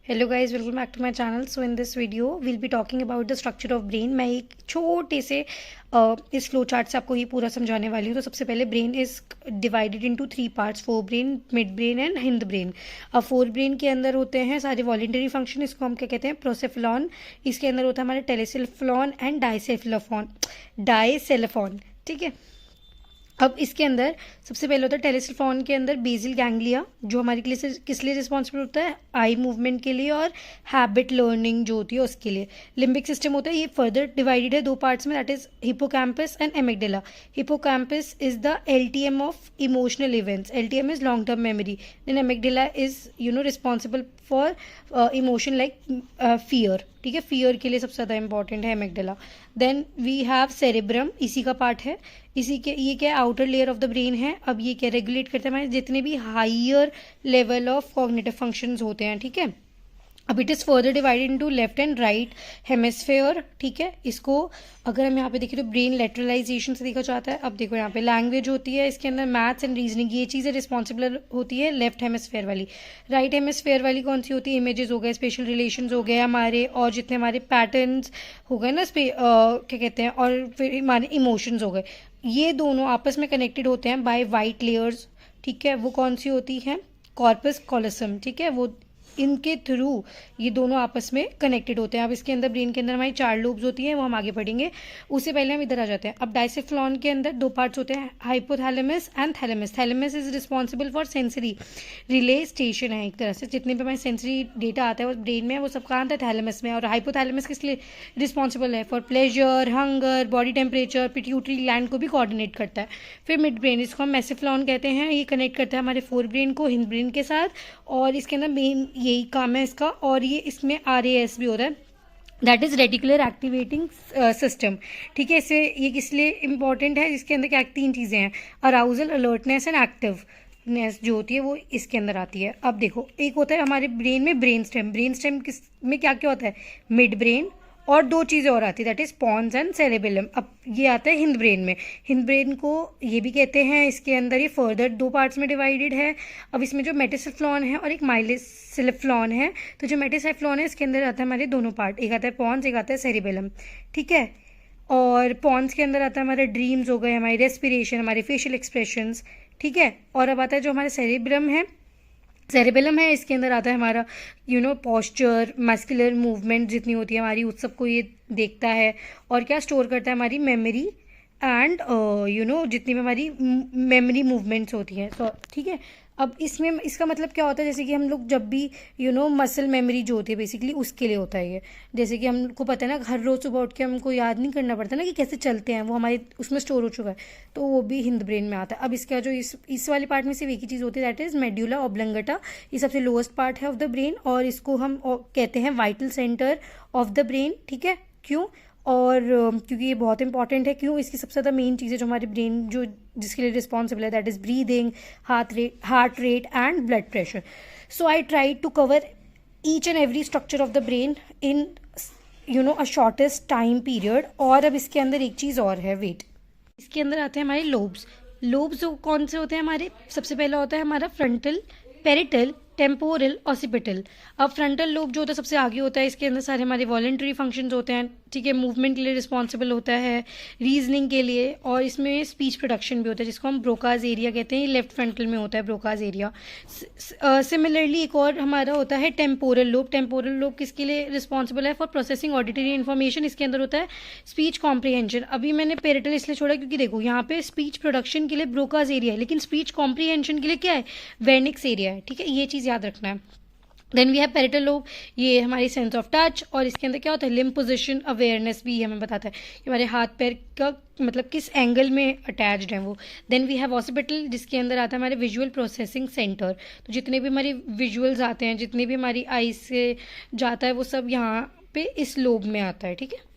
Hello guys, welcome back to my channel. So in this video will be talking about the structure of brain. मैं एक छोटे से इस flow chart से आपको ये पूरा समझाने वाली हूँ। तो सबसे पहले brain is divided into 3 parts, fore brain, mid brain and Hind brain. अब फोर ब्रेन के अंदर होते हैं सारे वॉलेंटरी फंक्शन, इसको हम क्या कहते हैं, प्रोसेफ्लॉन। इसके अंदर होता है हमारे टेलेसेफ्लॉन एंड डाइसेफ्लॉन, ठीक है। अब इसके अंदर सबसे पहले होता है टेलेसेफ्लॉन के अंदर बेसिल गैंग्लिया, जो हमारे के लिए किस लिए रिस्पॉन्सिबल होता है, आई मूवमेंट के लिए और हैबिट लर्निंग जो होती है उसके लिए। लिम्बिक सिस्टम होता है, ये फर्दर डिवाइडेड है 2 पार्ट्स में, that is hippocampus and amygdala. Hippocampus is the LTM of emotional events, LTM is long term memory, then amygdala is responsible for emotion like fear, ठीक है। फियर के लिए सबसे ज़्यादा इंपॉर्टेंट है amygdala. Then we have cerebrum, इसी का part है, इसी के ये क्या outer layer of the brain है। अब ये क्या रेगुलेट करता है हमारे जितने भी higher level of cognitive functions होते हैं, ठीक है। अब it is further divided into left and right hemisphere, ठीक है। इसको अगर हम यहाँ पे देखें तो ब्रेन लेटरलाइजेशन से देखा जाता है। अब देखो यहाँ पे लैंग्वेज होती है, इसके अंदर मैथ्स एंड रीजनिंग, ये चीज़ें रिस्पॉन्सिबल होती है लेफ्ट हेमिस्फेयर वाली। राइट हेमिस्फेयर वाली कौन सी होती है, इमेजेस हो गए, स्पेशल रिलेशंस हो गए हमारे, और जितने हमारे पैटर्न्स हो गए ना, क्या कहते हैं, और फिर हमारे इमोशंस हो गए, ये दोनों आपस में कनेक्टेड होते हैं बाय वाइट लेयर्स, ठीक है। वो कौन सी होती है, कॉर्पस कॉलोसम, ठीक है। वो इनके थ्रू ये दोनों आपस में कनेक्टेड होते हैं। अब इसके अंदर ब्रेन के अंदर हमारी 4 लोब्स होती हैं, वो हम आगे पढ़ेंगे। उससे पहले हम इधर आ जाते हैं। अब डाइसेफ्लॉन के अंदर 2 पार्ट्स होते हैं, hypothalamus and thalamus. Thalamus is responsible for sensory relay station है, एक तरह से जितने भी हमारे सेंसरी डेटा आता है वो ब्रेन में, वो सब कहाँ आता है, थैलेमस में। और हाइपोथैलेमस किस लिए रिस्पॉन्सिबल है, for pleasure, hunger, body temperature, pituitary gland को भी कोऑर्डिनेट करता है। फिर मिड ब्रेन, इसको हम मेसेफ्लॉन कहते हैं, ये कनेक्ट करता है हमारे फोर ब्रेन को हिंद ब्रेन के साथ, और इसके अंदर मेन यही काम है इसका। और ये इसमें RAS भी होता है, that is reticular activating system, ठीक है। इसे ये किस लिए इंपॉर्टेंट है, इसके अंदर क्या 3 चीज़ें हैं, अराउजल, अलर्टनेस एंड एक्टिवनेस जो होती है वो इसके अंदर आती है। अब देखो, एक होता है हमारे ब्रेन में ब्रेन स्टेम। ब्रेन स्टेम किस में क्या क्या होता है, मिड ब्रेन, और 2 चीज़ें और आती है, that is pons and cerebellum. अब ये आता है हिंद ब्रेन में। हिंद ब्रेन को ये भी कहते हैं, इसके अंदर ये फर्दर 2 पार्ट्स में डिवाइडेड है। अब इसमें जो मेटासेफ्लॉन है और एक माइलोसेफ्लॉन है, तो जो मेटासेफ्लॉन है इसके अंदर आता है हमारे दोनों पार्ट, एक आता है पॉन्स, एक आता है सेरेबेलम, ठीक है। और पॉन्स के अंदर आता है हमारे ड्रीम्स हो गए, हमारी रेस्पिरेशन, हमारे फेशियल एक्सप्रेशंस, ठीक है। और अब आता है जो हमारे सेरेब्रम है, सेरेबेलम है, इसके अंदर आता है हमारा पॉस्चर, मस्कुलर मूवमेंट जितनी होती है हमारी, उस सबको ये देखता है। और क्या स्टोर करता है, हमारी मेमोरी एंड जितनी भी हमारी मेमोरी मूवमेंट्स होती हैं, सो ठीक है। अब इसमें इसका मतलब क्या होता है, जैसे कि हम लोग जब भी मसल मेमोरी जो होती है बेसिकली उसके लिए होता है ये। जैसे कि हमको पता है ना, हर रोज़ सुबह उठ के हमको याद नहीं करना पड़ता ना कि कैसे चलते हैं, वो हमारे उसमें स्टोर हो चुका है, तो वो भी हिंद ब्रेन में आता है। अब इसका जो इस वाले पार्ट में सिर्फ एक ही चीज़ होती है, दैट इज़ मेड्यूला ऑब्लंगटा। ये सबसे लोएस्ट पार्ट है ऑफ द ब्रेन, और इसको हम कहते हैं vital centre of the brain, ठीक है। क्यों, और क्योंकि ये बहुत इंपॉर्टेंट है। क्यों, इसकी सबसे ज़्यादा मेन चीज़ें जो हमारे ब्रेन जो जिसके लिए रिस्पॉन्सिबल है, that is breathing, heart rate and blood pressure. So I try to cover each and every structure of the brain in a shortest time period. और अब इसके अंदर एक चीज़ और है, वेट, इसके अंदर आते हैं हमारे लोब्स। लोब्स कौन से होते हैं हमारे, सबसे पहला होता है हमारा फ्रंटल, पेरिटल, टेम्पोरल, ऑसिपिटल। अब फ्रंटल लोब जो होता है सबसे आगे होता है, इसके अंदर सारे हमारे वॉलेंटरी फंक्शंस होते हैं, ठीक है। मूवमेंट के लिए रिस्पॉन्सिबल होता है, रीजनिंग के लिए, और इसमें स्पीच प्रोडक्शन भी होता है, जिसको हम ब्रोकाज एरिया कहते हैं। लेफ्ट फ्रंटल में होता है ब्रोकाज एरिया। सिमिलरली एक और हमारा होता है टेम्पोरल लोब। टेम्पोरल लोब किसके लिए रिस्पॉन्सिबल है, फॉर प्रोसेसिंग ऑडिटरी इन्फॉर्मेशन। इसके अंदर होता है स्पीच कॉम्प्रीहेंशन। अभी मैंने पेरिटल इसलिए छोड़ा क्योंकि देखो यहाँ पे स्पीच प्रोडक्शन के लिए ब्रोकाज एरिया है, लेकिन स्पीच कॉम्प्रीहेंशन के लिए क्या है, वेर्निक्स एरिया है, ठीक है। ये चीज़ याद रखना है। Then we have parietal lobe, ये हमारी सेंस ऑफ टच, और इसके अंदर क्या होता है, लिम्ब पोजीशन अवेयरनेस भी हमें बताता है कि हमारे हाथ पैर का मतलब किस एंगल में अटैच्ड है वो। देन वी हैव ऑसिपिटल, जिसके अंदर आता है हमारे विजुअल प्रोसेसिंग सेंटर। तो जितने भी हमारी विजुअल्स आते हैं, जितने भी हमारी आईज से जाता है, वो सब यहाँ पे इस लोब में आता है, ठीक है।